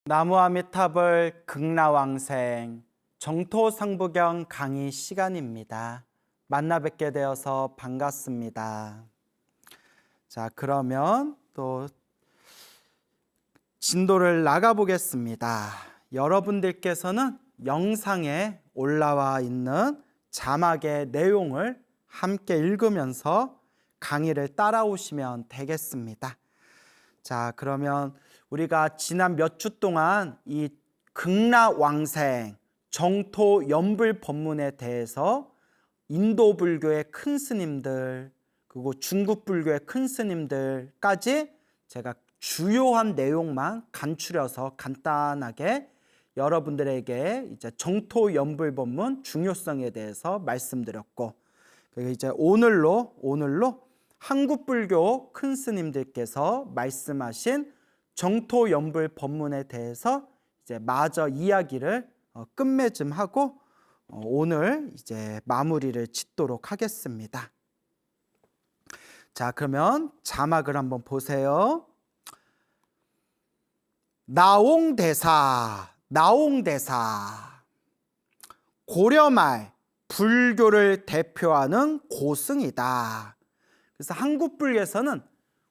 나무아미타불 극락왕생 정토상부경 강의 시간입니다. 만나 뵙게 되어서 반갑습니다. 자, 그러면 또 진도를 나가 보겠습니다. 여러분들께서는 영상에 올라와 있는 자막의 내용을 함께 읽으면서 강의를 따라오시면 되겠습니다. 자, 그러면 우리가 지난 몇 주 동안 이 극락왕생 정토연불 법문에 대해서 인도 불교의 큰 스님들 그리고 중국 불교의 큰 스님들까지 제가 주요한 내용만 간추려서 간단하게 여러분들에게 이제 정토연불 법문 중요성에 대해서 말씀드렸고, 그리고 이제 오늘로 한국 불교 큰 스님들께서 말씀하신 정토연불 법문에 대해서 이제 마저 이야기를 끝맺음하고 오늘 이제 마무리를 짓도록 하겠습니다. 자, 그러면 자막을 한번 보세요. 나옹대사 고려말 불교를 대표하는 고승이다. 그래서 한국 불교에서는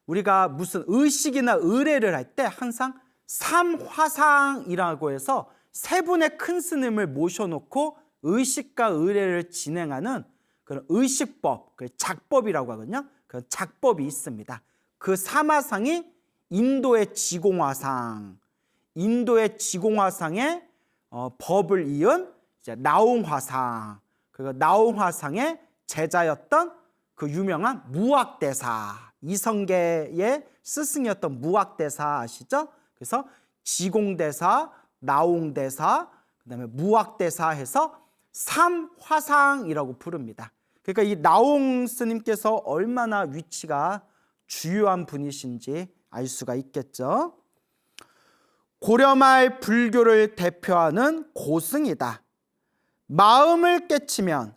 우리가 무슨 의식이나 의례를 할 때 항상 삼화상이라고 해서 세 분의 큰 스님을 모셔놓고 의식과 의례를 진행하는 그런 의식법, 작법이라고 하거든요. 그런 작법이 있습니다. 그 삼화상이 인도의 지공화상, 인도의 지공화상의 법을 이은 이제 나옹화상, 그리고 나옹화상의 제자였던 그 유명한 무학대사, 이성계의 스승이었던 무학대사 아시죠? 그래서 지공대사, 나옹대사, 그다음에 무학대사 해서 삼화상이라고 부릅니다. 그러니까 이 나옹 스님께서 얼마나 위치가 주요한 분이신지 알 수가 있겠죠. 고려말 불교를 대표하는 고승이다. 마음을 깨치면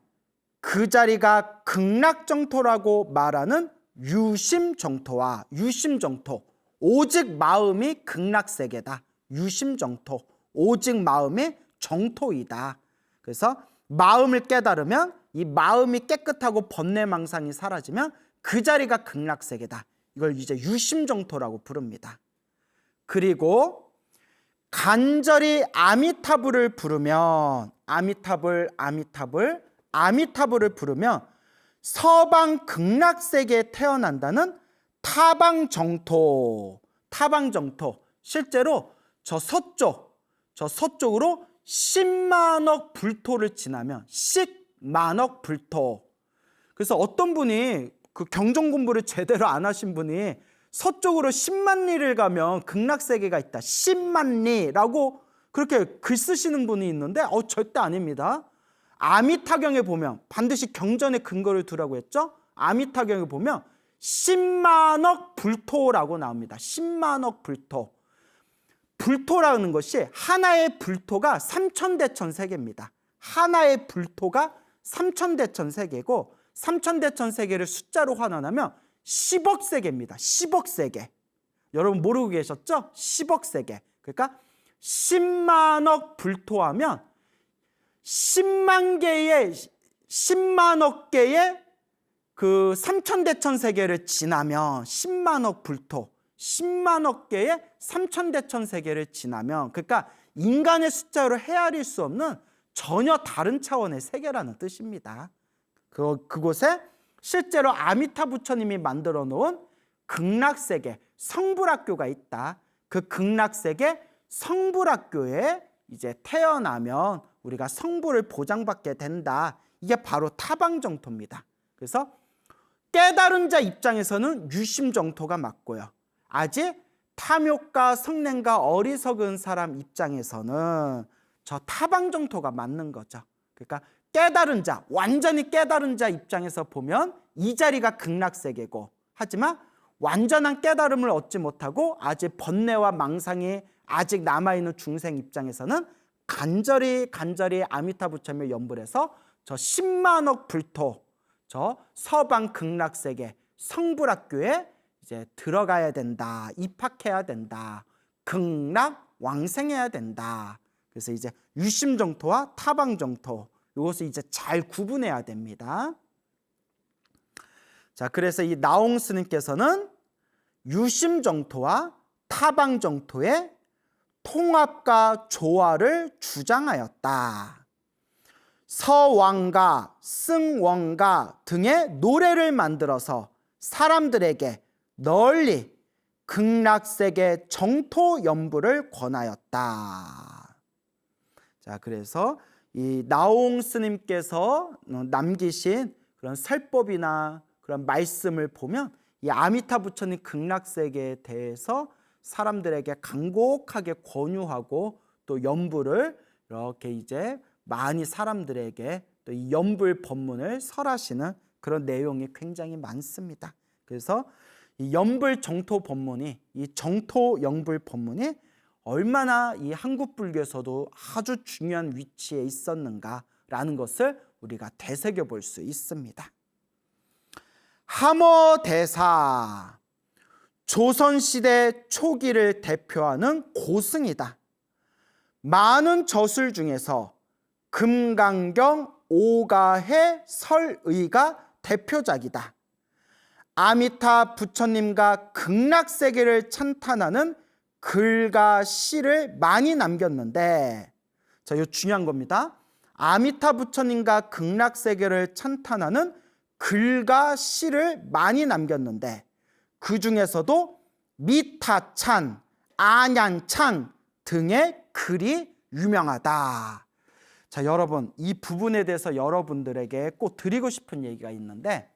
그 자리가 극락정토라고 말하는 유심정토와 유심정토, 오직 마음이 극락세계다. 유심정토, 오직 마음이 정토이다. 그래서 마음을 깨달으면 이 마음이 깨끗하고 번뇌망상이 사라지면 그 자리가 극락세계다. 이걸 이제 유심정토라고 부릅니다. 그리고 간절히 아미타불을 부르면 아미타불을 부르면 서방 극락세계에 태어난다는 타방정토, 실제로 저 서쪽으로 10만억 불토를 지나면 10만억 불토. 그래서 어떤 분이 그 경전 공부를 제대로 안 하신 분이 서쪽으로 10만 리를 가면 극락세계가 있다, 10만 리라고 그렇게 글 쓰시는 분이 있는데 절대 아닙니다. 아미타경에 보면 반드시 경전에 근거를 두라고 했죠. 아미타경에 보면 10만억 불토라고 나옵니다. 10만억 불토. 불토라는 것이 하나의 불토가 3천대천 세계입니다. 하나의 불토가 3천대천 세계고 3천대천 세계를 숫자로 환원하면 10억 세계입니다. 10억 세계. 여러분 모르고 계셨죠? 10억 세계. 그러니까 10만억 불토하면 10만억 개의 그 3천대천 세계를 지나면 10만억 불토, 10만억 개의 3천대천 세계를 지나면, 그러니까 인간의 숫자로 헤아릴 수 없는 전혀 다른 차원의 세계라는 뜻입니다. 그곳에 실제로 아미타 부처님이 만들어 놓은 극락세계 성불학교가 있다. 그 극락세계 성불학교에 이제 태어나면 우리가 성불을 보장받게 된다. 이게 바로 타방정토입니다. 그래서 깨달은 자 입장에서는 유심정토가 맞고요. 아직 탐욕과 성냄과 어리석은 사람 입장에서는 저 타방정토가 맞는 거죠. 그러니까 깨달은 자, 완전히 깨달은 자 입장에서 보면 이 자리가 극락세계고, 하지만 완전한 깨달음을 얻지 못하고 아직 번뇌와 망상이 아직 남아있는 중생 입장에서는 간절히 아미타 부처님을 연불해서 저 10만억 불토, 저 서방 극락세계 성불학교에 이제 들어가야 된다, 입학해야 된다. 극락 왕생해야 된다. 그래서 이제 유심정토와 타방정토, 이것을 이제 잘 구분해야 됩니다. 자, 그래서 이 나홍 스님께서는 유심정토와 타방정토의 통합과 조화를 주장하였다. 서왕가, 승원가 등의 노래를 만들어서 사람들에게 널리 극락세계 정토 연부를 권하였다. 자, 그래서 이 나홍 스님께서 남기신 그런 설법이나 그런 말씀을 보면 이 아미타 부처님 극락세계에 대해서 사람들에게 간곡하게 권유하고 또 연부를 이렇게 이제 많이 사람들에게 또 이 연불 법문을 설하시는 그런 내용이 굉장히 많습니다. 그래서 이 연불 정토 법문이, 이 정토 연불 법문이 얼마나 이 한국 불교에서도 아주 중요한 위치에 있었는가라는 것을 우리가 되새겨 볼 수 있습니다. 함어대사, 조선시대 초기를 대표하는 고승이다. 많은 저술 중에서 금강경 오가해 설의가 대표작이다. 아미타 부처님과 극락세계를 찬탄하는 글과 시를 많이 남겼는데, 자, 이거 중요한 겁니다. 아미타 부처님과 극락세계를 찬탄하는 글과 시를 많이 남겼는데 그 중에서도 미타찬, 안양창 등의 글이 유명하다. 자, 여러분, 이 부분에 대해서 여러분들에게 꼭 드리고 싶은 얘기가 있는데,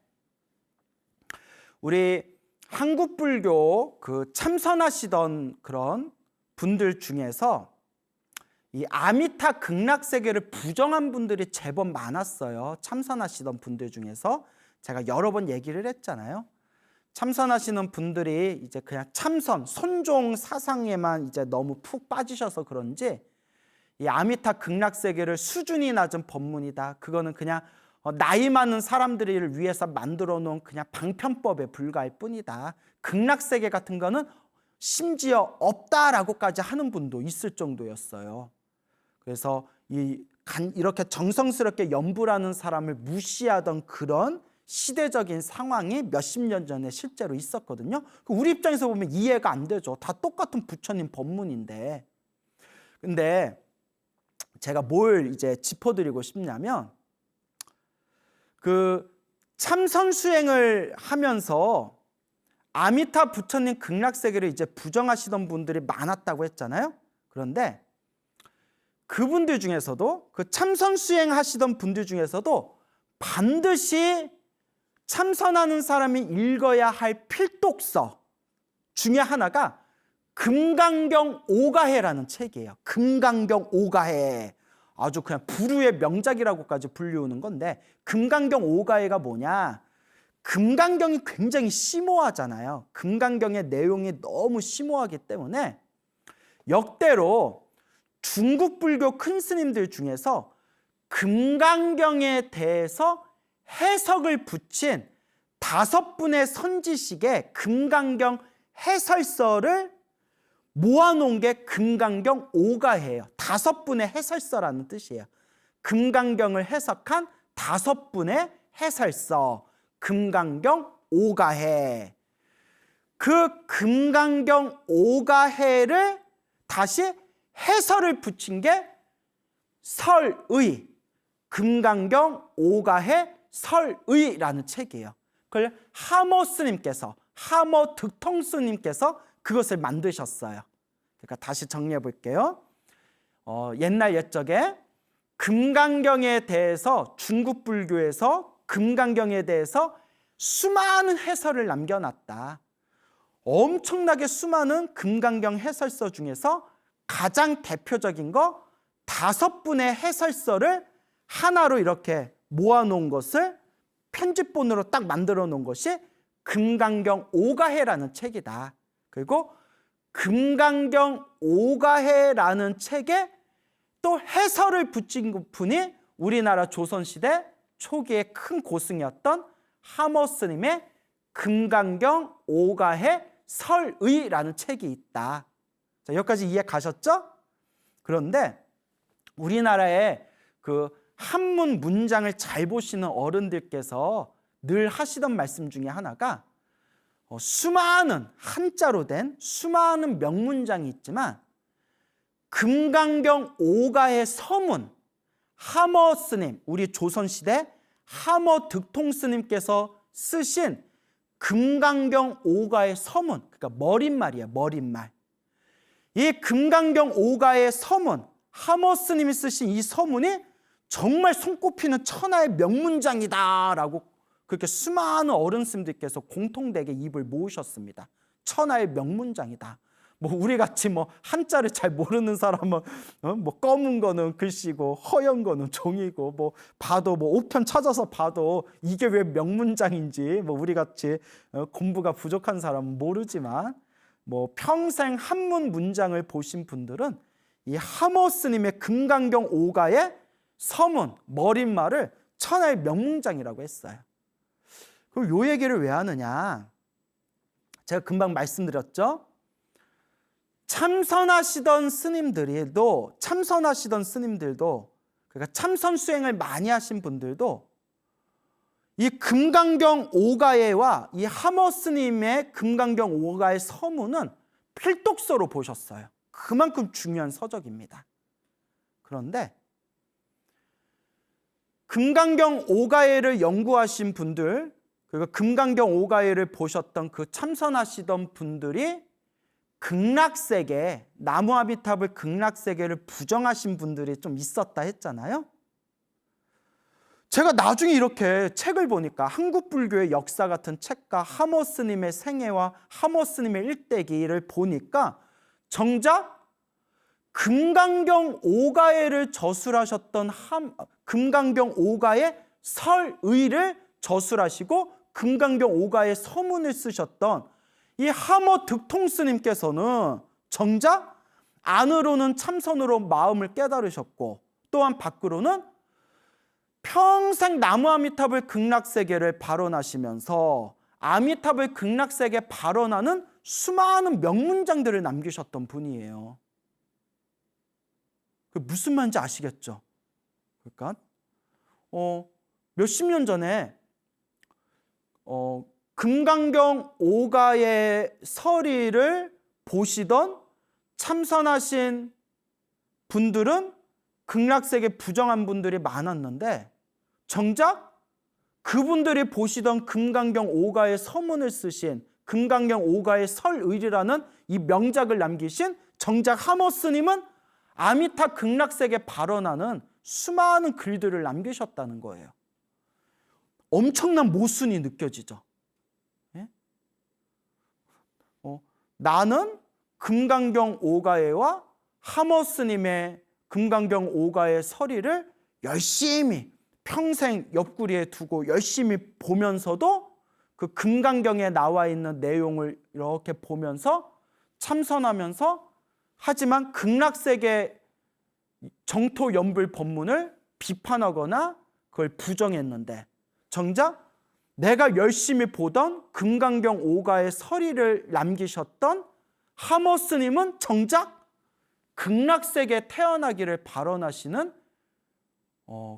우리 한국 불교 그 참선하시던 그런 분들 중에서 이 아미타 극락세계를 부정한 분들이 제법 많았어요. 참선하시던 분들 중에서 제가 여러 번 얘기를 했잖아요. 참선하시는 분들이 이제 그냥 참선, 선종 사상에만 이제 너무 푹 빠지셔서 그런지 이 아미타 극락세계를 수준이 낮은 법문이다. 그거는 그냥 나이 많은 사람들을 위해서 만들어 놓은 그냥 방편법에 불과할 뿐이다. 극락세계 같은 거는 심지어 없다라고까지 하는 분도 있을 정도였어요. 그래서 이렇게 정성스럽게 연부라는 사람을 무시하던 그런 시대적인 상황이 몇십 년 전에 실제로 있었거든요. 우리 입장에서 보면 이해가 안 되죠. 다 똑같은 부처님 법문인데. 근데 제가 뭘 이제 짚어드리고 싶냐면, 그 참선 수행을 하면서 아미타 부처님 극락세계를 이제 부정하시던 분들이 많았다고 했잖아요. 그런데 그분들 중에서도, 그 참선 수행하시던 분들 중에서도 반드시 참선하는 사람이 읽어야 할 필독서 중에 하나가 금강경 오가해라는 책이에요. 금강경 오가해. 아주 그냥 불후의 명작이라고까지 불리우는 건데, 금강경 오가해가 뭐냐? 금강경이 굉장히 심오하잖아요. 금강경의 내용이 너무 심오하기 때문에 역대로 중국 불교 큰 스님들 중에서 금강경에 대해서 해석을 붙인 5분의 선지식의 금강경 해설서를 모아놓은 게 금강경 오가해예요. 5분의 해설서라는 뜻이에요. 금강경을 해석한 5분의 해설서, 금강경 오가해. 그 금강경 오가해를 다시 해설을 붙인 게 설의, 금강경 오가해 설의라는 책이에요. 그걸 하모 스님께서, 하모 득통 스님께서 그것을 만드셨어요. 그러니까 다시 정리해 볼게요. 옛날 옛적에 금강경에 대해서, 중국 불교에서 금강경에 대해서 수많은 해설을 남겨놨다. 엄청나게 수많은 금강경 해설서 중에서 가장 대표적인 거 5분의 해설서를 하나로 이렇게 모아놓은 것을 편집본으로 딱 만들어 놓은 것이 금강경 오가해라는 책이다. 그리고 금강경 오가해라는 책에 또 해설을 붙인 분이 우리나라 조선시대 초기에 큰 고승이었던 하모 스님의 금강경 오가해 설의라는 책이 있다. 자, 여기까지 이해 가셨죠? 그런데 우리나라에 그 한문 문장을 잘 보시는 어른들께서 늘 하시던 말씀 중에 하나가 수많은 한자로 된 수많은 명문장이 있지만 금강경 오가의 서문, 하머 스님, 우리 조선시대 하머 득통 스님께서 쓰신 금강경 오가의 서문, 그러니까 머릿말이에요. 머릿말. 이 금강경 오가의 서문, 하머 스님이 쓰신 이 서문이 정말 손꼽히는 천하의 명문장이다라고 그렇게 수많은 어른 스님들께서 공통되게 입을 모으셨습니다. 천하의 명문장이다. 뭐 우리 같이 뭐 한자를 잘 모르는 사람은 뭐 검은 거는 글씨고 허연 거는 종이고 뭐 봐도 뭐 5편 찾아서 봐도 이게 왜 명문장인지 뭐 우리 같이 공부가 부족한 사람은 모르지만 뭐 평생 한문 문장을 보신 분들은 이 하머 스님의 금강경 오가의 서문, 머릿말을 천하의 명문장이라고 했어요. 그럼 요 얘기를 왜 하느냐? 제가 금방 말씀드렸죠? 참선하시던 스님들도 그러니까 참선 수행을 많이 하신 분들도 이 금강경 오가예와 이 하머 스님의 금강경 오가의 서문은 필독서로 보셨어요. 그만큼 중요한 서적입니다. 그런데 금강경 오가예를 연구하신 분들, 그리고 금강경 오가예를 보셨던 그 참선하시던 분들이 극락세계, 나무아미탑을 극락세계를 부정하신 분들이 좀 있었다 했잖아요. 제가 나중에 이렇게 책을 보니까 한국불교의 역사 같은 책과 하머 스님의 생애와 하머 스님의 일대기를 보니까 정작 금강경 오가예를 저술하셨던 금강경 오가의 설의를 저술하시고 금강경 오가의 서문을 쓰셨던 이 하머 득통 스님께서는 정작 안으로는 참선으로 마음을 깨달으셨고 또한 밖으로는 평생 나무아미탑을 극락세계를 발언하시면서 아미탑을 극락세계 발언하는 수많은 명문장들을 남기셨던 분이에요. 무슨 말인지 아시겠죠? 그러니까 몇십 년 전에 금강경 오가의 서리를 보시던 참선하신 분들은 극락세계 부정한 분들이 많았는데 정작 그분들이 보시던 금강경 오가의 서문을 쓰신 금강경 오가의 설의리라는 이 명작을 남기신 정작 하머 스님은 아미타 극락세계 발언하는 수많은 글들을 남기셨다는 거예요. 엄청난 모순이 느껴지죠. 예? 나는 금강경 오가예와 하머 스님의 금강경 오가의 서리를 열심히 평생 옆구리에 두고 열심히 보면서도 그 금강경에 나와 있는 내용을 이렇게 보면서 참선하면서 하지만 극락세계 정토 연불 법문을 비판하거나 그걸 부정했는데 정작 내가 열심히 보던 금강경 오가의 서리를 남기셨던 하머 스님은 정작 극락세계에 태어나기를 발언하시는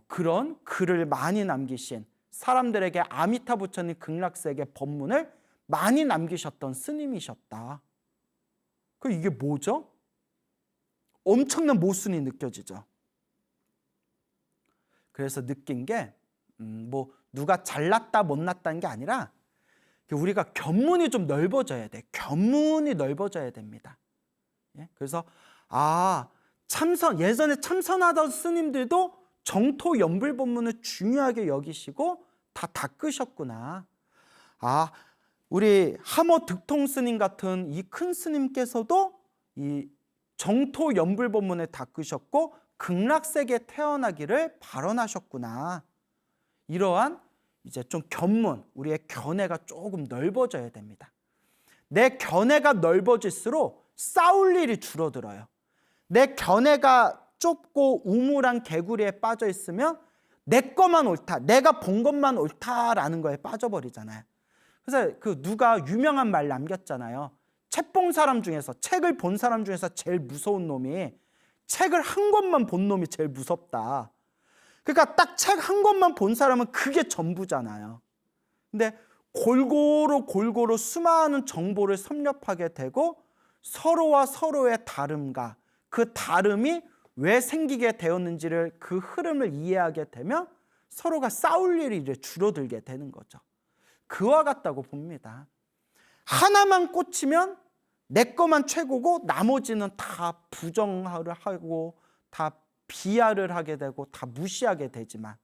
그런 글을 많이 남기신 사람들에게 아미타 부처님 극락세계 법문을 많이 남기셨던 스님이셨다. 이게 뭐죠? 엄청난 모순이 느껴지죠. 그래서 느낀 게 뭐 누가 잘났다 못났다는 게 아니라 우리가 견문이 좀 넓어져야 돼. 견문이 넓어져야 됩니다. 그래서 예전에 참선하던 스님들도 정토 연불 법문을 중요하게 여기시고 다 닦으셨구나. 우리 하머 득통 스님 같은 이 큰 스님께서도 이 정토 연불 법문을 닦으셨고 극락세계에 태어나기를 발언하셨구나. 이러한 이제 좀 견문, 우리의 견해가 조금 넓어져야 됩니다. 내 견해가 넓어질수록 싸울 일이 줄어들어요. 내 견해가 좁고 우물한 개구리에 빠져 있으면 내 것만 옳다, 내가 본 것만 옳다라는 거에 빠져버리잖아요. 그래서 누가 유명한 말 남겼잖아요. 책 본 사람 중에서, 책을 본 사람 중에서 제일 무서운 놈이 책을 한 권만 본 놈이 제일 무섭다. 그러니까 딱 책 한 권만 본 사람은 그게 전부잖아요. 근데 골고루 수많은 정보를 섭렵하게 되고 서로와 서로의 다름과 그 다름이 왜 생기게 되었는지를, 그 흐름을 이해하게 되면 서로가 싸울 일이 이제 줄어들게 되는 거죠. 그와 같다고 봅니다. 하나만 꽂히면 내 거만 최고고 나머지는 다 부정을 하고 다 비하를 하게 되고 다 무시하게 되지만,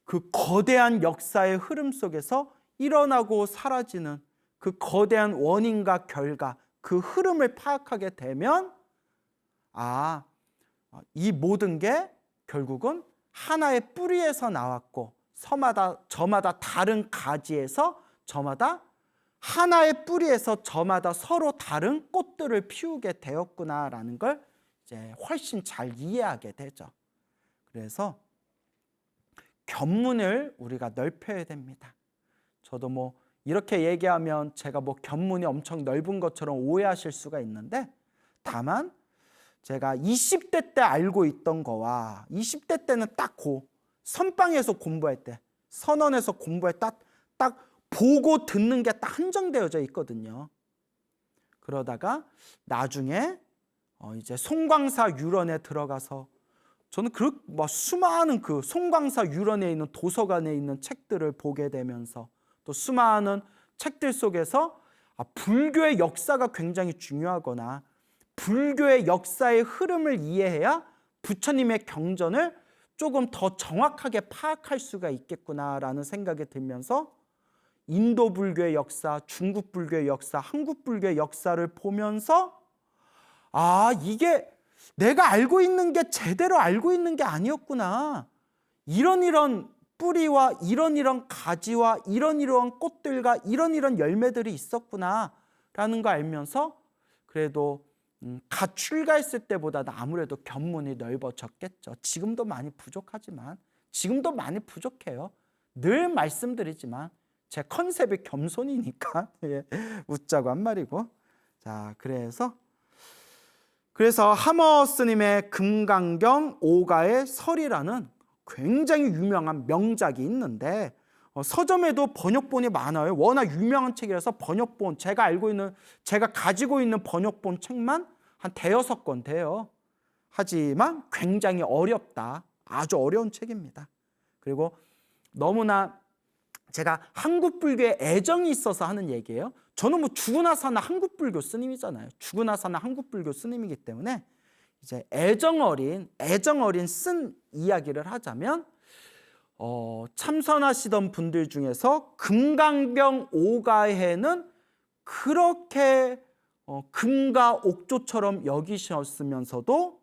그 거대한 역사의 흐름 속에서 일어나고 사라지는 그 거대한 원인과 결과, 그 흐름을 파악하게 되면 이 모든 게 결국은 하나의 뿌리에서 나왔고 저마다 다른 가지에서 저마다 하나의 뿌리에서 저마다 서로 다른 꽃들을 피우게 되었구나라는 걸 이제 훨씬 잘 이해하게 되죠. 그래서 견문을 우리가 넓혀야 됩니다. 저도 뭐 이렇게 얘기하면 제가 뭐 견문이 엄청 넓은 것처럼 오해하실 수가 있는데, 다만 제가 20대 때 알고 있던 거와 20대 때는 딱 선방에서 공부할 때, 선언에서 공부할 때 딱 보고 듣는 게 딱 한정되어져 있거든요. 그러다가 나중에 이제 송광사 유런에 들어가서 저는 수많은 그 송광사 유런에 있는 도서관에 있는 책들을 보게 되면서, 또 수많은 책들 속에서 불교의 역사가 굉장히 중요하거나 불교의 역사의 흐름을 이해해야 부처님의 경전을 조금 더 정확하게 파악할 수가 있겠구나라는 생각이 들면서 인도 불교의 역사, 중국 불교의 역사, 한국 불교의 역사를 보면서 이게 내가 알고 있는 게 제대로 알고 있는 게 아니었구나. 이런 뿌리와 이런 가지와 이런 꽃들과 이런 열매들이 있었구나라는 거 알면서 그래도 갓 출가했을 때보다는 아무래도 견문이 넓어졌겠죠. 지금도 많이 부족하지만, 지금도 많이 부족해요. 늘 말씀드리지만 제 컨셉이 겸손이니까 웃자고 한 말이고. 자, 그래서 하머 스님의 금강경 오가의 설이라는 굉장히 유명한 명작이 있는데, 서점에도 번역본이 많아요. 워낙 유명한 책이라서 번역본, 제가 가지고 있는 번역본 책만 한 대여섯 권 돼요. 하지만 굉장히 어렵다. 아주 어려운 책입니다. 그리고 너무나 제가 한국 불교에 애정이 있어서 하는 얘기예요. 저는 뭐 죽으나 사나 한국 불교 스님이잖아요. 죽으나 사나 한국 불교 스님이기 때문에 이제 애정 어린 쓴 이야기를 하자면, 참선하시던 분들 중에서 금강경 오가해는 그렇게 금과 옥조처럼 여기셨으면서도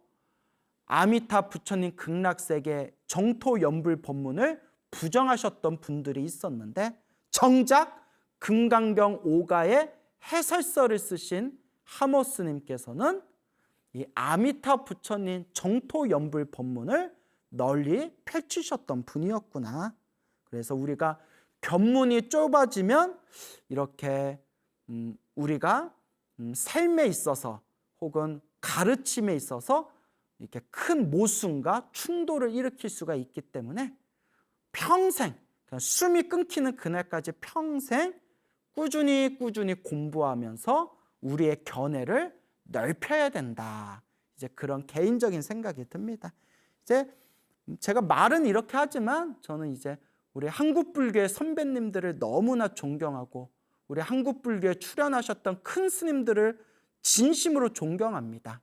아미타 부처님 극락세계 정토 연불 법문을 부정하셨던 분들이 있었는데, 정작 금강경 오가의 해설서를 쓰신 하모 스님께서는 이 아미타 부처님 정토 연불 법문을 널리 펼치셨던 분이었구나. 그래서 우리가 견문이 좁아지면 이렇게 우리가 삶에 있어서 혹은 가르침에 있어서 이렇게 큰 모순과 충돌을 일으킬 수가 있기 때문에 평생, 숨이 끊기는 그날까지 평생 꾸준히 공부하면서 우리의 견해를 넓혀야 된다. 이제 그런 개인적인 생각이 듭니다. 이제 제가 말은 이렇게 하지만 저는 이제 우리 한국 불교의 선배님들을 너무나 존경하고 우리 한국 불교에 출연하셨던 큰 스님들을 진심으로 존경합니다.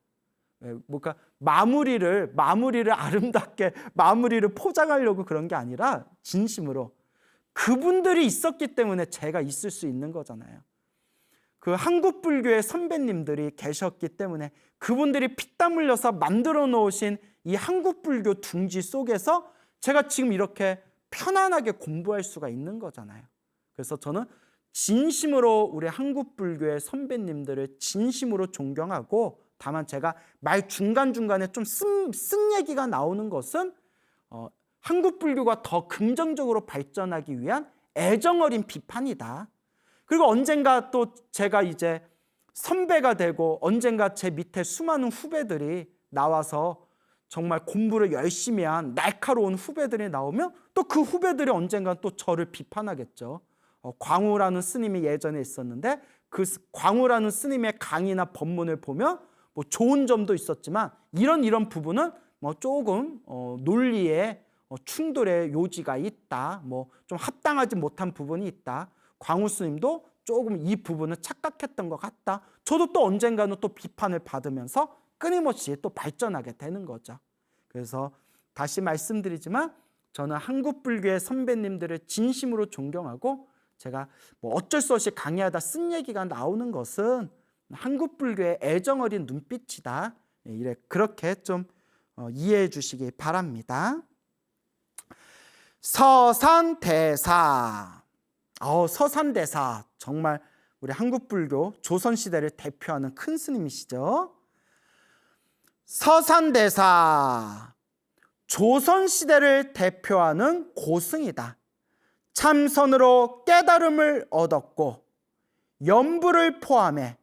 그러니까 마무리를 아름답게 마무리를 포장하려고 그런 게 아니라 진심으로 그분들이 있었기 때문에 제가 있을 수 있는 거잖아요. 그 한국 불교의 선배님들이 계셨기 때문에 그분들이 피땀 흘려서 만들어 놓으신 이 한국 불교 둥지 속에서 제가 지금 이렇게 편안하게 공부할 수가 있는 거잖아요. 그래서 저는 진심으로 우리 한국 불교의 선배님들을 진심으로 존경하고, 다만 제가 말 중간중간에 좀 쓴 얘기가 나오는 것은 한국 불교가 더 긍정적으로 발전하기 위한 애정 어린 비판이다. 그리고 언젠가 또 제가 이제 선배가 되고 언젠가 제 밑에 수많은 후배들이 나와서 정말 공부를 열심히 한 날카로운 후배들이 나오면 또 그 후배들이 언젠가 또 저를 비판하겠죠. 광우라는 스님이 예전에 있었는데 그 광우라는 스님의 강의나 법문을 보면 뭐 좋은 점도 있었지만 이런 부분은 뭐 조금 논리에 충돌의 요지가 있다. 뭐 좀 합당하지 못한 부분이 있다. 광우 스님도 조금 이 부분을 착각했던 것 같다. 저도 또 언젠가는 또 비판을 받으면서 끊임없이 또 발전하게 되는 거죠. 그래서 다시 말씀드리지만 저는 한국 불교의 선배님들을 진심으로 존경하고 제가 뭐 어쩔 수 없이 강의하다 쓴 얘기가 나오는 것은 한국 불교의 애정어린 눈빛이다. 이래 그렇게 좀 이해해 주시기 바랍니다. 서산대사. 서산대사 정말 우리 한국 불교 조선시대를 대표하는 큰 스님이시죠. 서산대사 조선시대를 대표하는 고승이다. 참선으로 깨달음을 얻었고 연부를 포함해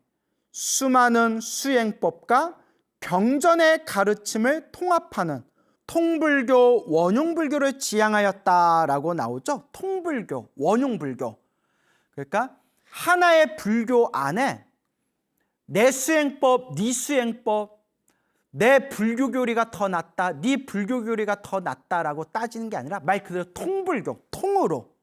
수많은 수행법과 경전의 가르침을 통합하는 통불교, 원용불교를 지향하였다라고 나오죠. 통불교, 원용불교. 그러니까 하나의 불교 안에 내 수행법, 네 수행법, 내 불교교리가 더 낫다, 네 불교교리가 더 낫다라고 따지는 게 아니라 말 그대로 통불교, 통으로.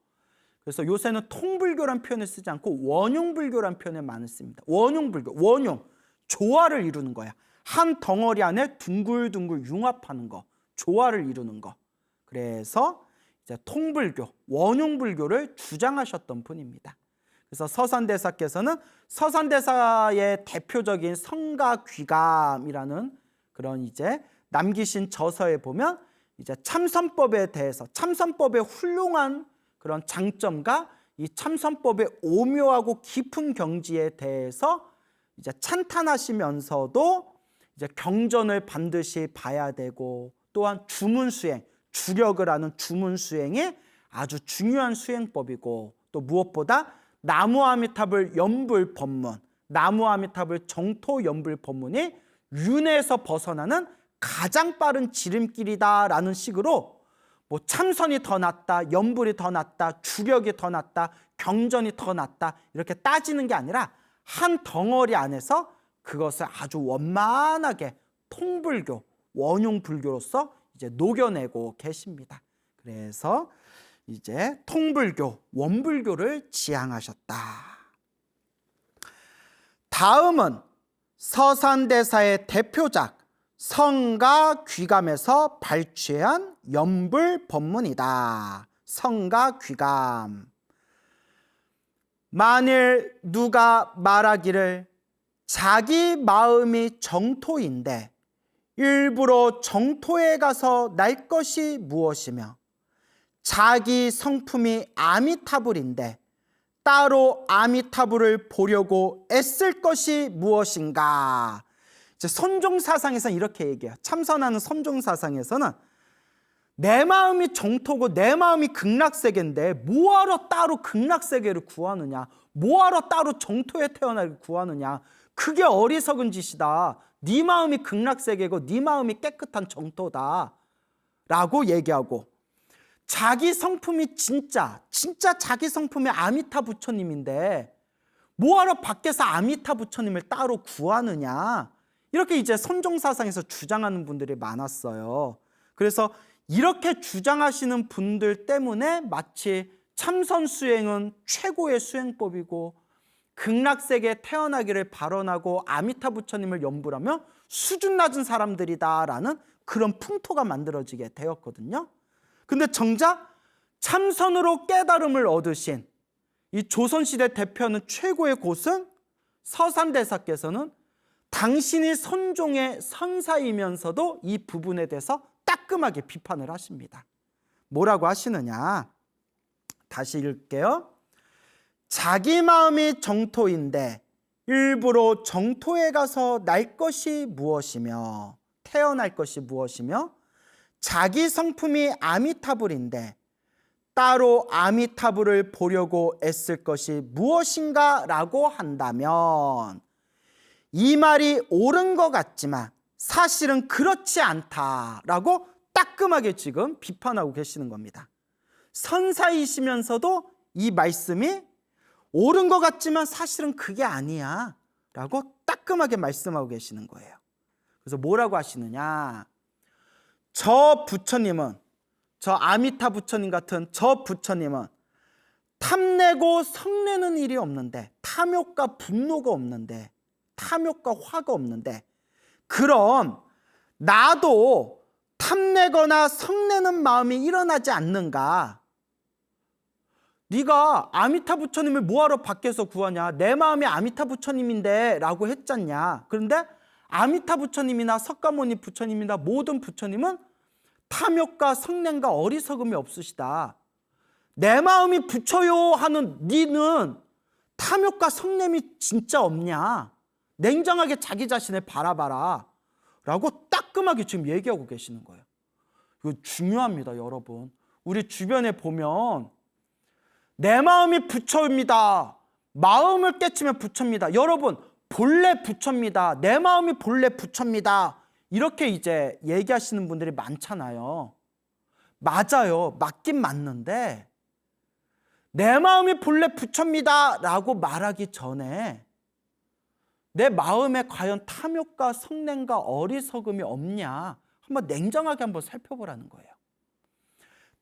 그래서 요새는 통불교란 표현을 쓰지 않고 원용불교란 표현을 많이 씁니다. 원용불교, 원용, 조화를 이루는 거야. 한 덩어리 안에 둥글둥글 융합하는 거, 조화를 이루는 거. 그래서 이제 통불교, 원용불교를 주장하셨던 분입니다. 그래서 서산대사께서는 서산대사의 대표적인 성가귀감이라는 그런 이제 남기신 저서에 보면 이제 참선법에 대해서 참선법의 훌륭한 그런 장점과 이 참선법의 오묘하고 깊은 경지에 대해서 이제 찬탄하시면서도 이제 경전을 반드시 봐야 되고 또한 주문수행, 주력을 하는 주문수행이 아주 중요한 수행법이고 또 무엇보다 나무아미타불 연불법문, 나무아미타불 정토 연불법문이 윤회에서 벗어나는 가장 빠른 지름길이다라는 식으로 뭐 참선이 더 낫다, 연불이 더 낫다, 주력이 더 낫다, 경전이 더 낫다 이렇게 따지는 게 아니라 한 덩어리 안에서 그것을 아주 원만하게 통불교, 원용불교로서 이제 녹여내고 계십니다. 그래서 이제 통불교, 원불교를 지향하셨다. 다음은 서산대사의 대표작 성가귀감에서 발췌한 연불법문이다. 성가귀감. 만일 누가 말하기를 자기 마음이 정토인데 일부러 정토에 가서 날 것이 무엇이며 자기 성품이 아미타불인데 따로 아미타불을 보려고 애쓸 것이 무엇인가. 이제 선종사상에서는 이렇게 얘기해요. 참선하는 선종사상에서는 내 마음이 정토고 내 마음이 극락세계인데 뭐하러 따로 극락세계를 구하느냐, 뭐하러 따로 정토에 태어나길 구하느냐, 그게 어리석은 짓이다. 네 마음이 극락세계고 네 마음이 깨끗한 정토다 라고 얘기하고, 자기 성품이 진짜 자기 성품이 아미타 부처님인데 뭐하러 밖에서 아미타 부처님을 따로 구하느냐, 이렇게 이제 선종사상에서 주장하는 분들이 많았어요. 그래서 이렇게 주장하시는 분들 때문에 마치 참선수행은 최고의 수행법이고 극락세계에 태어나기를 발언하고 아미타 부처님을 연불하며 수준 낮은 사람들이다라는 그런 풍토가 만들어지게 되었거든요. 근데 정작 참선으로 깨달음을 얻으신 이 조선시대 대표하는 최고의 고승 서산대사께서는 당신이 선종의 선사이면서도 이 부분에 대해서 따끔하게 비판을 하십니다. 뭐라고 하시느냐? 다시 읽을게요. 자기 마음이 정토인데 일부러 정토에 가서 날 것이 무엇이며 태어날 것이 무엇이며 자기 성품이 아미타불인데 따로 아미타불을 보려고 애쓸 것이 무엇인가 라고 한다면, 이 말이 옳은 것 같지만 사실은 그렇지 않다라고 따끔하게 지금 비판하고 계시는 겁니다. 선사이시면서도 이 말씀이 옳은 것 같지만 사실은 그게 아니야 라고 따끔하게 말씀하고 계시는 거예요. 그래서 뭐라고 하시느냐, 저 부처님은, 저 아미타 부처님 같은 저 부처님은 탐내고 성내는 일이 없는데, 탐욕과 분노가 없는데, 탐욕과 화가 없는데, 그럼 나도 탐내거나 성내는 마음이 일어나지 않는가? 네가 아미타 부처님을 뭐하러 밖에서 구하냐? 내 마음이 아미타 부처님인데 라고 했잖냐? 그런데 아미타 부처님이나 석가모니 부처님이나 모든 부처님은 탐욕과 성냄과 어리석음이 없으시다. 내 마음이 부처요 하는 네는 탐욕과 성냄이 진짜 없냐? 냉정하게 자기 자신을 바라봐라 라고 따끔하게 지금 얘기하고 계시는 거예요. 이거 중요합니다, 여러분. 우리 주변에 보면 내 마음이 부처입니다. 마음을 깨치면 부처입니다. 여러분, 본래 부처입니다. 내 마음이 본래 부처입니다. 이렇게 이제 얘기하시는 분들이 많잖아요. 맞아요. 맞긴 맞는데 내 마음이 본래 부처입니다 라고 말하기 전에 내 마음에 과연 탐욕과 성냄과 어리석음이 없냐 한번 냉정하게 한번 살펴보라는 거예요.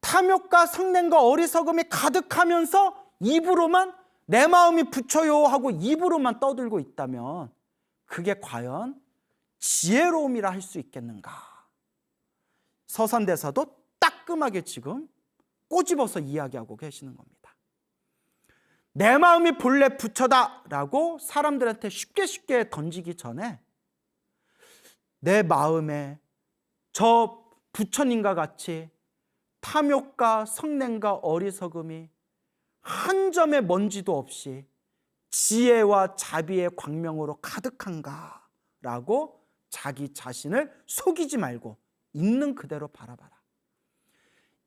탐욕과 성냄과 어리석음이 가득하면서 입으로만 내 마음이 부처요 하고 입으로만 떠들고 있다면 그게 과연 지혜로움이라 할 수 있겠는가? 서산대사도 따끔하게 지금 꼬집어서 이야기하고 계시는 겁니다. 내 마음이 본래 부처다라고 사람들한테 쉽게 던지기 전에 내 마음에 저 부처님과 같이 탐욕과 성냄과 어리석음이 한 점의 먼지도 없이 지혜와 자비의 광명으로 가득한가? 라고 자기 자신을 속이지 말고 있는 그대로 바라봐라.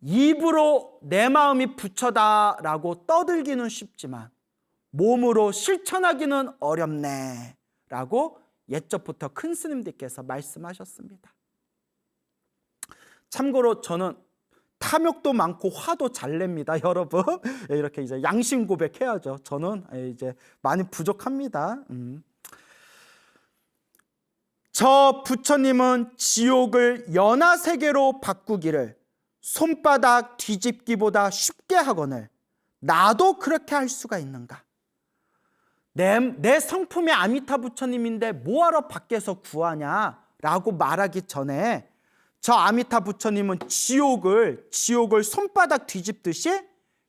입으로 내 마음이 부처다라고 떠들기는 쉽지만 몸으로 실천하기는 어렵네 라고 옛적부터 큰 스님들께서 말씀하셨습니다. 참고로 저는 탐욕도 많고 화도 잘 냅니다, 여러분. 이렇게 이제 양심 고백해야죠. 저는 이제 많이 부족합니다. 저 부처님은 지옥을 연하세계로 바꾸기를 손바닥 뒤집기보다 쉽게 하거늘 나도 그렇게 할 수가 있는가? 내 성품이 아미타 부처님인데 뭐하러 밖에서 구하냐? 라고 말하기 전에 저 아미타 부처님은 지옥을 손바닥 뒤집듯이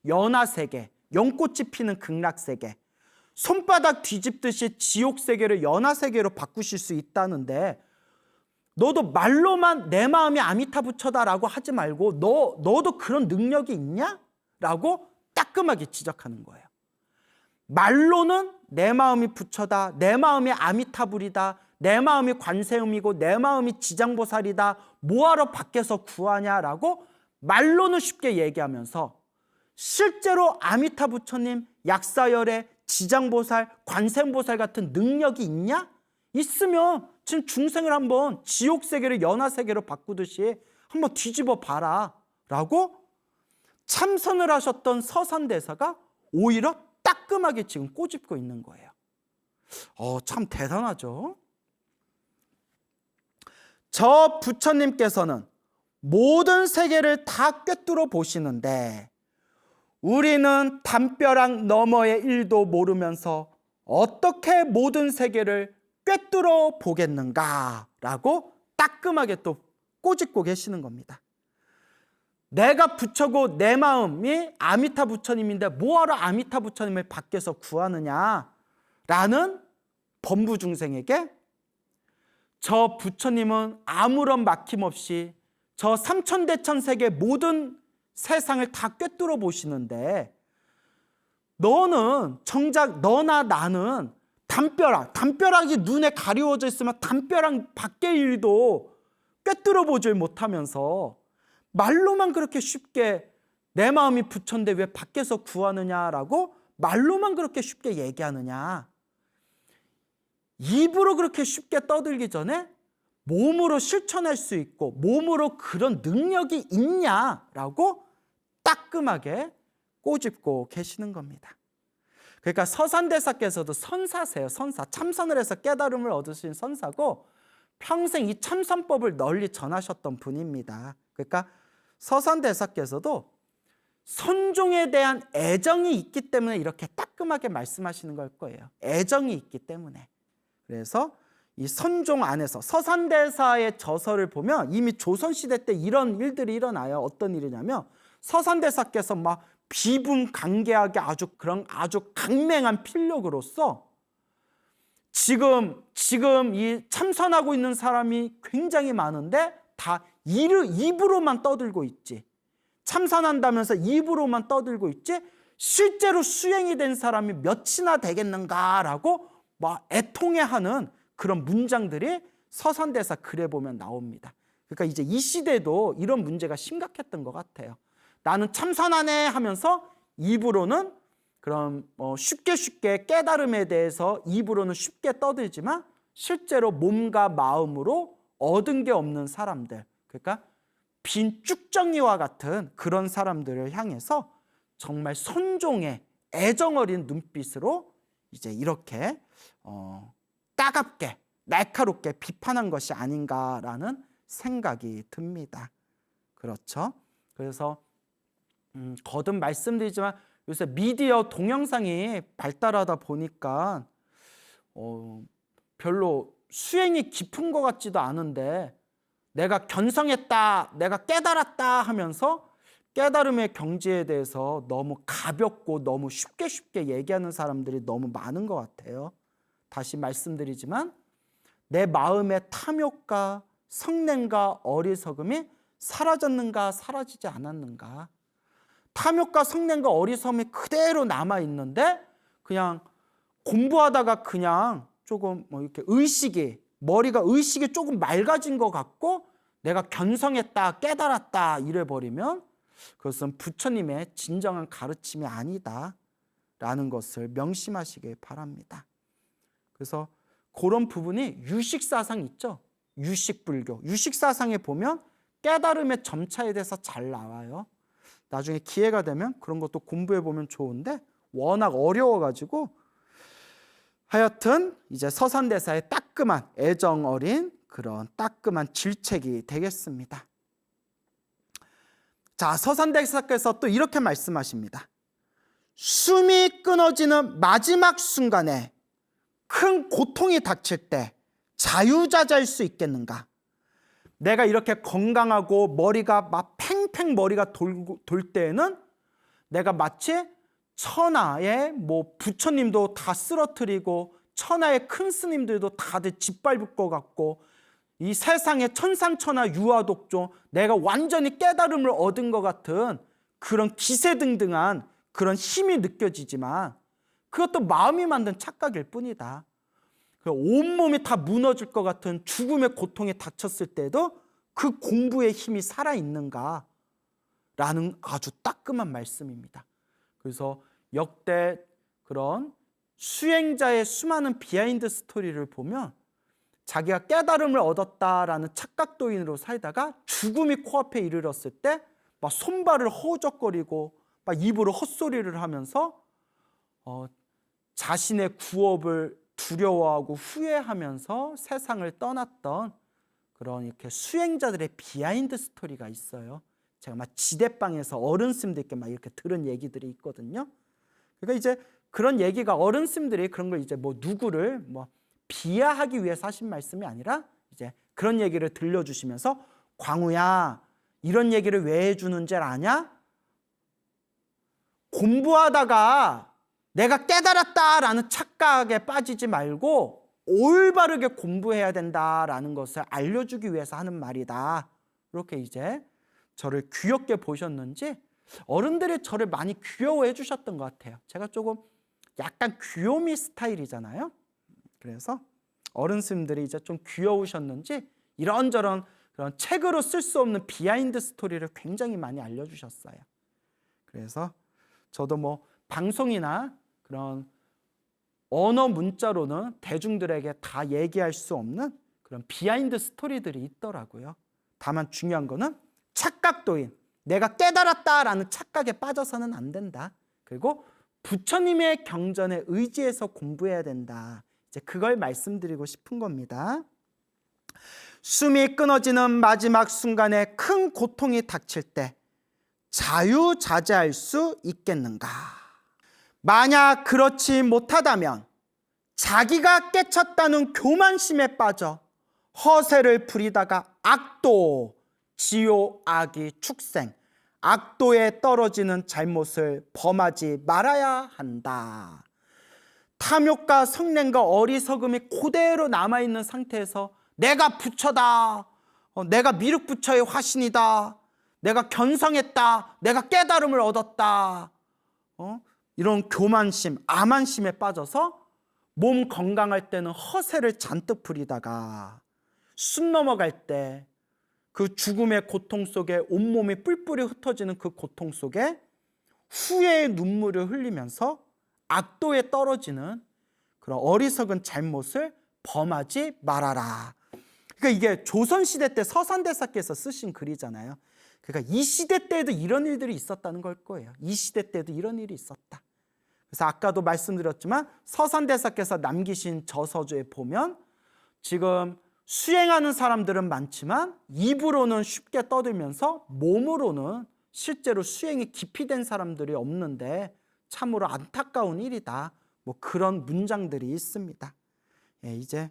연하세계, 연꽃이 피는 극락세계, 손바닥 뒤집듯이 지옥세계를 연하세계로 바꾸실 수 있다는데 너도 말로만 내 마음이 아미타 부처다라고 하지 말고 너도 그런 능력이 있냐? 라고 따끔하게 지적하는 거예요. 말로는 내 마음이 부처다, 내 마음이 아미타불이다, 내 마음이 관세음이고 내 마음이 지장보살이다, 뭐하러 밖에서 구하냐라고 말로는 쉽게 얘기하면서 실제로 아미타 부처님, 약사열애, 지장보살, 관세음보살 같은 능력이 있냐? 있으면 지금 중생을 한번 지옥세계를 연하세계로 바꾸듯이 한번 뒤집어 봐라 라고 참선을 하셨던 서산대사가 오히려 따끔하게 지금 꼬집고 있는 거예요. 참 대단하죠. 저 부처님께서는 모든 세계를 다 꿰뚫어 보시는데 우리는 담벼락 너머의 일도 모르면서 어떻게 모든 세계를 꿰뚫어 보겠는가? 라고 따끔하게 또 꼬집고 계시는 겁니다. 내가 부처고 내 마음이 아미타 부처님인데 뭐하러 아미타 부처님을 밖에서 구하느냐? 라는 범부 중생에게 저 부처님은 아무런 막힘없이 저 삼천대천세계 모든 세상을 다 꿰뚫어 보시는데 너는 정작 너나 나는 담벼락이 눈에 가리워져 있으면 담벼락 밖의 일도 꿰뚫어 보질 못하면서 말로만 그렇게 쉽게 내 마음이 부처인데 왜 밖에서 구하느냐라고 말로만 그렇게 쉽게 얘기하느냐. 입으로 그렇게 쉽게 떠들기 전에 몸으로 실천할 수 있고 몸으로 그런 능력이 있냐라고 따끔하게 꼬집고 계시는 겁니다. 그러니까 서산대사께서도 선사세요. 선사. 참선을 해서 깨달음을 얻으신 선사고 평생 이 참선법을 널리 전하셨던 분입니다. 그러니까 서산대사께서도 선종에 대한 애정이 있기 때문에 이렇게 따끔하게 말씀하시는 걸 거예요. 애정이 있기 때문에. 그래서 이 선종 안에서 서산대사의 저서를 보면 이미 조선시대 때 이런 일들이 일어나요. 어떤 일이냐면 서산대사께서 막 비분강개하게 아주 강맹한 필력으로서 지금 이 참선하고 있는 사람이 굉장히 많은데 다 입으로만 떠들고 있지. 참선한다면서 입으로만 떠들고 있지 실제로 수행이 된 사람이 몇이나 되겠는가라고 막 애통해하는 그런 문장들이 서산대사 글에 보면 나옵니다. 그러니까 이제 이 시대도 이런 문제가 심각했던 것 같아요. 나는 참선하네 하면서 입으로는 그런 쉽게 깨달음에 대해서 입으로는 쉽게 떠들지만 실제로 몸과 마음으로 얻은 게 없는 사람들, 그러니까 빈 쭉정이와 같은 그런 사람들을 향해서 정말 선종의 애정어린 눈빛으로 이제 이렇게 따갑게 날카롭게 비판한 것이 아닌가라는 생각이 듭니다. 그렇죠? 그래서 거듭 말씀드리지만 요새 미디어 동영상이 발달하다 보니까 별로 수행이 깊은 것 같지도 않은데 내가 견성했다, 내가 깨달았다 하면서 깨달음의 경지에 대해서 너무 가볍고 너무 쉽게 얘기하는 사람들이 너무 많은 것 같아요. 다시 말씀드리지만 내 마음의 탐욕과 성냄과 어리석음이 사라졌는가 사라지지 않았는가. 탐욕과 성냄과 어리석음이 그대로 남아있는데 그냥 공부하다가 그냥 조금 이렇게 머리가 의식이 조금 맑아진 것 같고 내가 견성했다 깨달았다 이래버리면 그것은 부처님의 진정한 가르침이 아니다라는 것을 명심하시길 바랍니다. 그래서 그런 부분이 유식사상 있죠. 유식불교. 유식사상에 보면 깨달음의 점차에 대해서 잘 나와요. 나중에 기회가 되면 그런 것도 공부해 보면 좋은데 워낙 어려워가지고 하여튼 이제 서산대사의 따끔한 애정 어린 그런 따끔한 질책이 되겠습니다. 자, 서산대사께서 또 이렇게 말씀하십니다. 숨이 끊어지는 마지막 순간에 큰 고통이 닥칠 때 자유자재할 수 있겠는가? 내가 이렇게 건강하고 머리가 막 팽팽 머리가 돌 때에는 내가 마치 천하의 부처님도 다 쓰러뜨리고 천하의 큰 스님들도 다들 짓밟을 것 같고 이 세상의 천상천하 유아독조 내가 완전히 깨달음을 얻은 것 같은 그런 기세등등한 그런 힘이 느껴지지만 그것도 마음이 만든 착각일 뿐이다. 온몸이 다 무너질 것 같은 죽음의 고통에 닥쳤을 때도 그 공부의 힘이 살아있는가? 라는 아주 따끔한 말씀입니다. 그래서 역대 그런 수행자의 수많은 비하인드 스토리를 보면 자기가 깨달음을 얻었다라는 착각도인으로 살다가 죽음이 코앞에 이르렀을 때 막 손발을 허우적거리고 막 입으로 헛소리를 하면서 자신의 구업을 두려워하고 후회하면서 세상을 떠났던 그런 이렇게 수행자들의 비하인드 스토리가 있어요. 제가 막 지대방에서 어른스님들께 막 이렇게 들은 얘기들이 있거든요. 그러니까 이제 그런 얘기가 어른스님들이 그런 걸 이제 누구를 비하하기 위해서 하신 말씀이 아니라 이제 그런 얘기를 들려주시면서 광우야 이런 얘기를 왜 해주는 줄 아냐? 공부하다가 내가 깨달았다라는 착각에 빠지지 말고 올바르게 공부해야 된다라는 것을 알려주기 위해서 하는 말이다. 이렇게 이제 저를 귀엽게 보셨는지 어른들이 저를 많이 귀여워해 주셨던 것 같아요. 제가 조금 약간 귀요미 스타일이잖아요. 그래서 어른 스님들이 이제 좀 귀여우셨는지 이런저런 그런 책으로 쓸 수 없는 비하인드 스토리를 굉장히 많이 알려주셨어요. 그래서 저도 방송이나 그런 언어 문자로는 대중들에게 다 얘기할 수 없는 그런 비하인드 스토리들이 있더라고요. 다만 중요한 거는 착각도인, 내가 깨달았다라는 착각에 빠져서는 안 된다. 그리고 부처님의 경전에 의지해서 공부해야 된다. 이제 그걸 말씀드리고 싶은 겁니다. 숨이 끊어지는 마지막 순간에 큰 고통이 닥칠 때 자유자재할 수 있겠는가? 만약 그렇지 못하다면 자기가 깨쳤다는 교만심에 빠져 허세를 부리다가 악도, 지요, 악이 축생, 악도에 떨어지는 잘못을 범하지 말아야 한다. 탐욕과 성냄과 어리석음이 그대로 남아있는 상태에서 내가 부처다, 내가 미륵부처의 화신이다, 내가 견성했다, 내가 깨달음을 얻었다, 이런 교만심, 아만심에 빠져서 몸 건강할 때는 허세를 잔뜩 부리다가 숨 넘어갈 때 그 죽음의 고통 속에 온몸이 뿔뿔이 흩어지는 그 고통 속에 후회의 눈물을 흘리면서 악도에 떨어지는 그런 어리석은 잘못을 범하지 말아라. 그러니까 이게 조선시대 때 서산대사께서 쓰신 글이잖아요. 그러니까 이 시대 때에도 이런 일들이 있었다는 걸 거예요. 이 시대 때도 이런 일이 있었다. 그래서 아까도 말씀드렸지만 서산대사께서 남기신 저서주에 보면 지금 수행하는 사람들은 많지만 입으로는 쉽게 떠들면서 몸으로는 실제로 수행이 깊이 된 사람들이 없는데 참으로 안타까운 일이다. 뭐 그런 문장들이 있습니다. 이제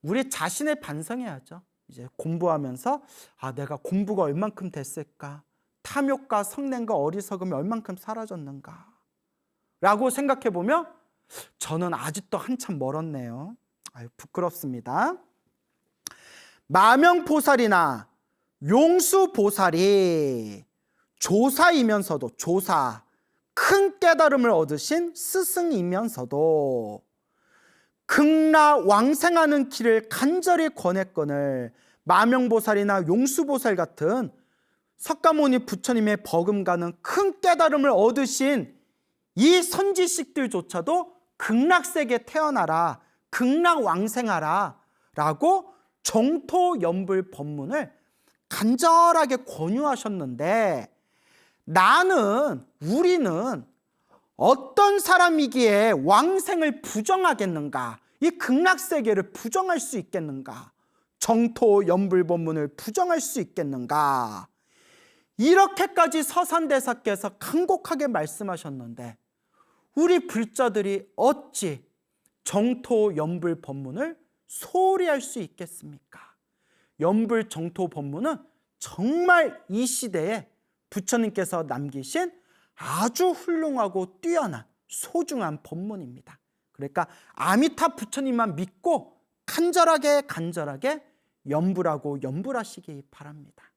우리 자신을 반성해야죠. 이제 공부하면서 내가 공부가 얼만큼 됐을까? 탐욕과 성냄과 어리석음이 얼만큼 사라졌는가? 라고 생각해 보면 저는 아직도 한참 멀었네요. 부끄럽습니다. 마명보살이나 용수보살이 조사이면서도 큰 깨달음을 얻으신 스승이면서도 극락왕생하는 길을 간절히 권했거늘 마명보살이나 용수보살 같은 석가모니 부처님의 버금가는 큰 깨달음을 얻으신 이 선지식들조차도 극락세계에 태어나라, 극락왕생하라 라고 정토연불 법문을 간절하게 권유하셨는데 우리는 어떤 사람이기에 왕생을 부정하겠는가? 이 극락세계를 부정할 수 있겠는가? 정토연불 법문을 부정할 수 있겠는가? 이렇게까지 서산대사께서 간곡하게 말씀하셨는데 우리 불자들이 어찌 정토연불 법문을 소홀히 할 수 있겠습니까? 연불 정토 법문은 정말 이 시대에 부처님께서 남기신 아주 훌륭하고 뛰어난 소중한 법문입니다. 그러니까 아미타 부처님만 믿고 간절하게 연불하시기 바랍니다.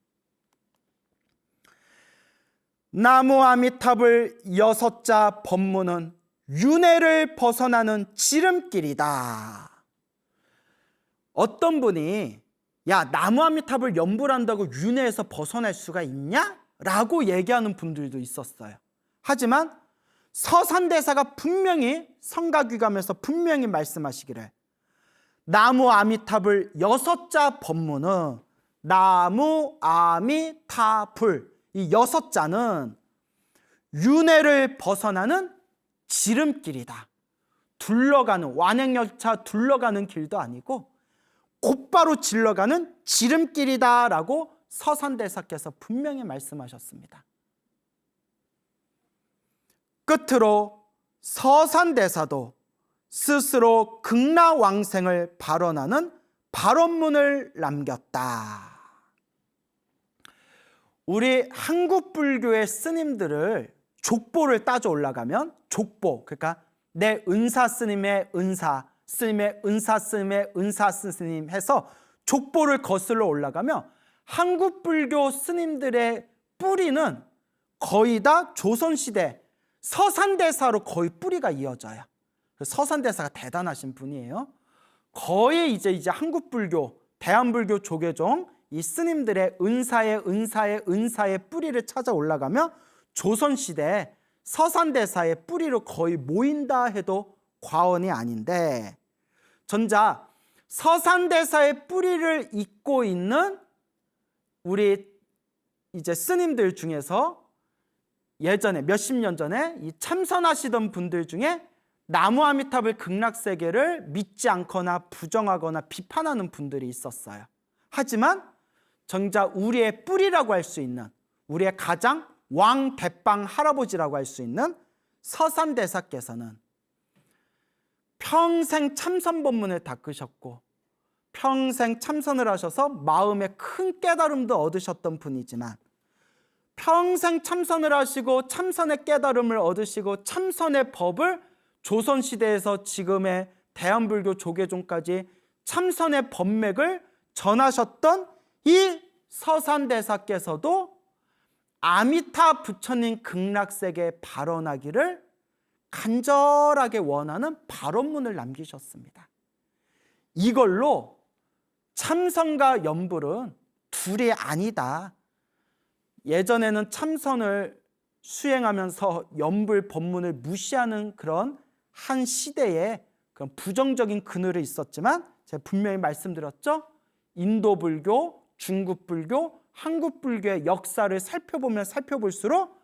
나무 아미탑을 6자 법문은 윤회를 벗어나는 지름길이다. 어떤 분이 나무 아미탑을 연불한다고 윤회에서 벗어날 수가 있냐? 라고 얘기하는 분들도 있었어요. 하지만 서산대사가 분명히 성가귀감에서 분명히 말씀하시기를 나무 아미탑을 6자 법문은 나무 아미타불 이 6자는 윤회를 벗어나는 지름길이다. 완행열차 둘러가는 길도 아니고 곧바로 질러가는 지름길이다라고 서산대사께서 분명히 말씀하셨습니다. 끝으로 서산대사도 스스로 극락왕생을 발언하는 발언문을 남겼다. 우리 한국불교의 스님들을 족보를 따져 올라가면 족보, 그러니까 내 은사 스님의 은사, 스님의 은사 스님의 은사 스님 해서 족보를 거슬러 올라가면 한국불교 스님들의 뿌리는 거의 다 조선시대 서산대사로 거의 뿌리가 이어져요. 서산대사가 대단하신 분이에요. 거의 이제 한국불교, 대한불교 조계종 이 스님들의 은사의 뿌리를 찾아 올라가면 조선시대 서산대사의 뿌리로 거의 모인다 해도 과언이 아닌데, 전자 서산대사의 뿌리를 잇고 있는 우리 이제 스님들 중에서 예전에 몇십 년 전에 이 참선하시던 분들 중에 나무아미타불 극락세계를 믿지 않거나 부정하거나 비판하는 분들이 있었어요. 하지만 정작 우리의 뿌리라고 할 수 있는, 우리의 가장 왕대빵 할아버지라고 할 수 있는 서산대사께서는 평생 참선 법문을 닦으셨고 평생 참선을 하셔서 마음에 큰 깨달음도 얻으셨던 분이지만, 평생 참선을 하시고 참선의 깨달음을 얻으시고 참선의 법을 조선시대에서 지금의 대한불교 조계종까지 참선의 법맥을 전하셨던 이 서산대사께서도 아미타 부처님 극락세계에 발언하기를 간절하게 원하는 발언문을 남기셨습니다. 이걸로 참선과 연불은 둘이 아니다. 예전에는 참선을 수행하면서 연불 법문을 무시하는 그런 한 시대에 그런 부정적인 그늘이 있었지만, 제가 분명히 말씀드렸죠. 인도 불교, 중국 불교, 한국 불교의 역사를 살펴보면 살펴볼수록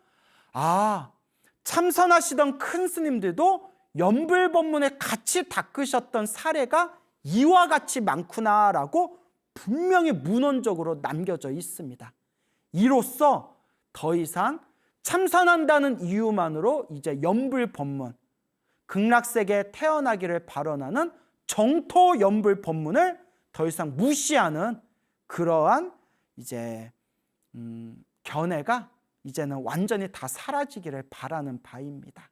참선하시던 큰 스님들도 연불 법문에 같이 닦으셨던 사례가 이와 같이 많구나라고 분명히 문헌적으로 남겨져 있습니다. 이로써 더 이상 참선한다는 이유만으로 이제 연불 법문, 극락세계에 태어나기를 발언하는 정토 연불 법문을 더 이상 무시하는 그러한 이제 견해가 이제는 완전히 다 사라지기를 바라는 바입니다.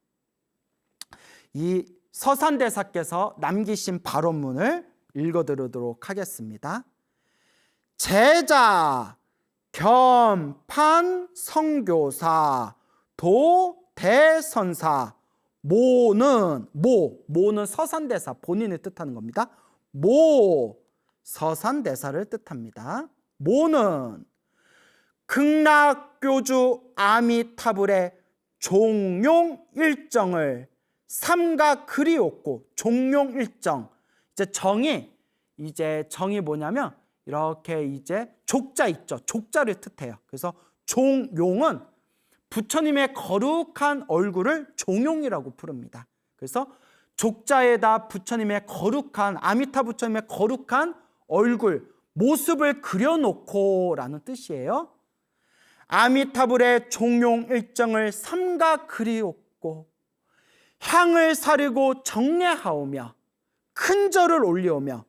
이 서산대사께서 남기신 발언문을 읽어드리도록 하겠습니다. 제자 겸판 성교사 도대선사 모는 서산대사 본인을 뜻하는 겁니다. 모 서산대사를 뜻합니다. 모는 극락교주 아미타불의 종용 일정을 삼가 그리옵고, 종용 일정, 정이 뭐냐면 이렇게 이제 족자 있죠. 족자를 뜻해요. 그래서 종용은 부처님의 거룩한 얼굴을 종용이라고 부릅니다. 그래서 족자에다 부처님의 거룩한, 아미타 부처님의 거룩한 얼굴, 모습을 그려놓고 라는 뜻이에요. 아미타불의 종용 일정을 삼가 그리옵고 향을 사르고 정례하오며 큰 절을 올리오며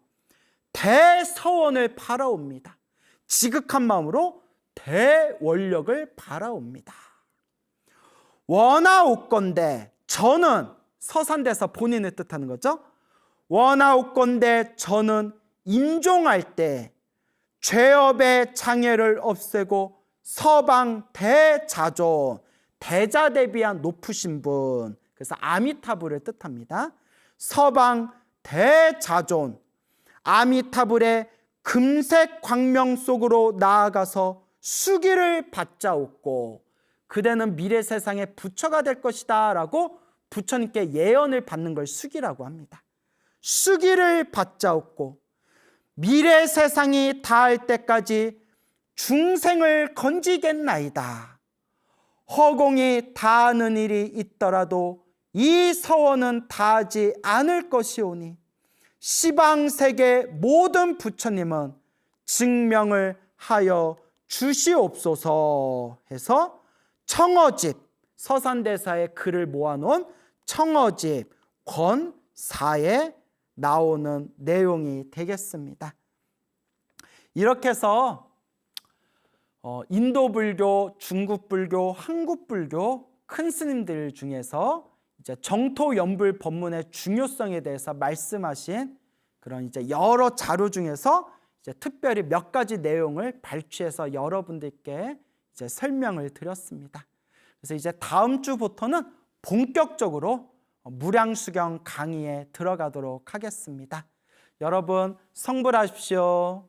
대서원을 바라옵니다. 지극한 마음으로 대원력을 바라옵니다. 원하옵건대, 저는 서산대사 본인을 뜻하는 거죠. 원하옵건대 저는 임종할 때 죄업의 장애를 없애고 서방 대자존, 대자대비한 높으신 분, 그래서 아미타불을 뜻합니다. 서방 대자존, 아미타불의 금색 광명 속으로 나아가서 수기를 받자옵고, 그대는 미래 세상에 부처가 될 것이다 라고 부처님께 예언을 받는 걸 수기라고 합니다. 수기를 받자옵고 미래 세상이 닿을 때까지 중생을 건지겠나이다. 허공이 닿는 일이 있더라도 이 서원은 닿지 않을 것이오니 시방세계 모든 부처님은 증명을 하여 주시옵소서 해서 청어집, 서산대사의 글을 모아놓은 청어집 권4에 나오는 내용이 되겠습니다. 이렇게 해서 인도 불교, 중국 불교, 한국 불교 큰 스님들 중에서 이제 정토 연불 법문의 중요성에 대해서 말씀하신 그런 이제 여러 자료 중에서 이제 특별히 몇 가지 내용을 발췌해서 여러분들께 이제 설명을 드렸습니다. 그래서 이제 다음 주부터는 본격적으로 무량수경 강의에 들어가도록 하겠습니다. 여러분 성불하십시오.